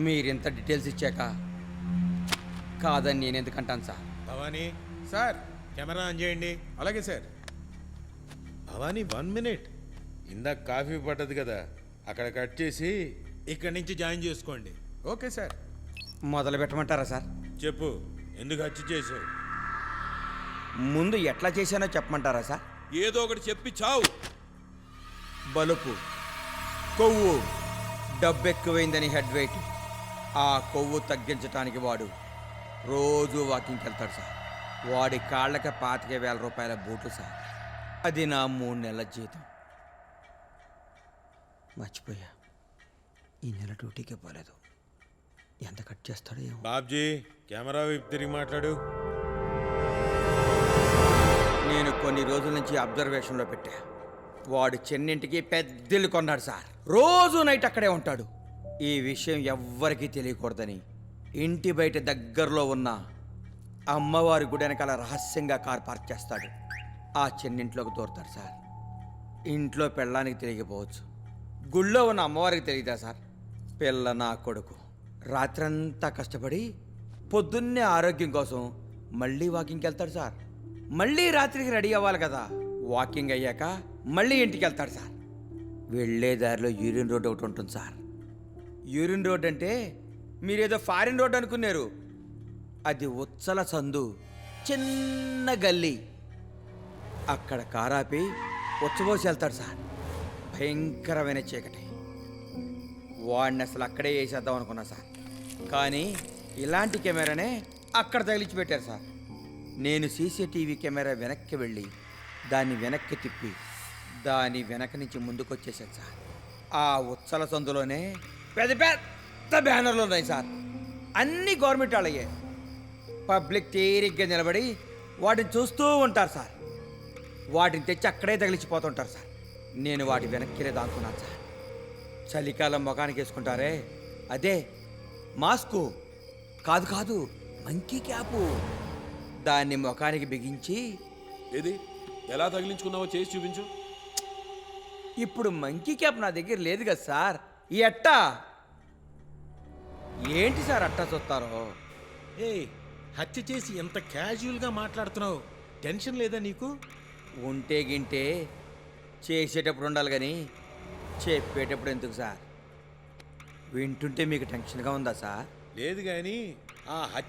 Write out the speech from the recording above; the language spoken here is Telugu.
మీరింత డీటెయిల్స్ ఇచ్చాక కాదని నేను ఎందుకంటాను sir. Bhavani sir. Camera on చేయండి. అలాగే సార్. భవానీ 1 మినిట్. ఇందాక కాఫీ పట్టదు కదా, అక్కడ కట్ చేసి ఇక్కడి నుంచి జాయిన్ చేసుకోండి. Okay sir. మొదలు పెట్టమంటారా సార్? చెప్పు, ఎందుకు హత్య చేసావు? ముందు ఎట్లా చేశానో చెప్పమంటారా సార్? ఏదో ఒకటి చెప్పి చావు. బలుపు, కొవ్వు, డబ్బు ఎక్కువైందని హెడ్ వెయిట్. ఆ కొవ్వు తగ్గించడానికి వాడు రోజు వాకింగ్కి వెళ్తాడు సార్. వాడి కాళ్ళకి 25,000 రూపాయల బూట్లు సార్. అది నా 3 నెలల జీతం. మర్చిపోయా, ఈ నెల డ్యూటీకే పోలేదు. ఎంత కట్ చేస్తాడో ఏమో. బాబ్జీ, కెమెరా వైపు తిరిగి మాట్లాడు. నేను కొన్ని రోజుల నుంచి అబ్జర్వేషన్లో పెట్టా. వాడు చెన్నింటికి పెద్దిల్లు కొన్నాడు సార్. రోజు నైట్ అక్కడే ఉంటాడు. ఈ విషయం ఎవ్వరికీ తెలియకూడదని ఇంటి బయట దగ్గరలో ఉన్న అమ్మవారి గుడి వెనకాల రహస్యంగా కార్ పార్క్ చేస్తాడు. ఆ చెన్నింట్లోకి దూరతాడు సార్. ఇంట్లో పెళ్ళానికి తెలియకపోవచ్చు, గుళ్ళో ఉన్న అమ్మవారికి తెలియదా సార్? పిల్ల నా కొడుకు రాత్రంతా కష్టపడి పొద్దున్నే ఆరోగ్యం కోసం మళ్ళీ వాకింగ్కి వెళ్తాడు సార్. మళ్ళీ రాత్రికి రెడీ అవ్వాలి కదా. వాకింగ్ అయ్యాక మళ్ళీ ఇంటికి వెళ్తాడు సార్. వెళ్ళే దారిలో యూరిన్ రోడ్ ఒకటి ఉంటుంది సార్. యూరిన్ రోడ్ అంటే మీరేదో ఫారిన్ రోడ్ అనుకున్నారు. అది ఉచ్చల సందు, చిన్న గల్లీ. అక్కడ కారాపి ఉచ్చబోసి వెళ్తాడు సార్. భయంకరమైన చీకటి. వాడిని అసలు అక్కడే వేసేద్దాం అనుకున్నా సార్. కానీ ఇలాంటి కెమెరానే అక్కడ తగిలించి పెట్టారు సార్. నేను సీసీటీవీ కెమెరా వెనక్కి వెళ్ళి దాన్ని వెనక్కి తిప్పి దాని వెనక నుంచి ముందుకొచ్చేసాను సార్. ఆ ఉచ్చల సందులోనే పెద్ద పెద్ద బ్యానర్లు ఉన్నాయి సార్. అన్ని గవర్నమెంట్ వాళ్ళయ్యే. పబ్లిక్ తీరిగ్గా నిలబడి వాటిని చూస్తూ ఉంటారు సార్. వాటిని తెచ్చి అక్కడే తగిలించిపోతుంటారు సార్. నేను వాటి వెనక్కిలే దాక్కున్నాను సార్. చలికాలం ముఖానికి వేసుకుంటారే, అదే మాస్కు. కాదు కాదు, మంకీ క్యాపు. దాన్ని ముఖానికి బిగించి. ఏది ఎలా తగిలించుకున్నావో చేసి చూపించు. ఇప్పుడు మంకీ క్యాప్ నా దగ్గర లేదు కదా సార్. ఈ అట్టా ఏంటి సార్ అట్టా చూస్తారో? ఏయ్, హత్య చేసి ఎంత క్యాజువల్గా మాట్లాడుతున్నావు? టెన్షన్ లేదా నీకు? ఉంటే గింటే చేసేటప్పుడు ఉండాలి కానీ చెప్పేటప్పుడు ఎందుకు సార్? వింటుంటే మీకు టెన్షన్గా ఉందా సార్? లేదు కానీ ఆ హత్య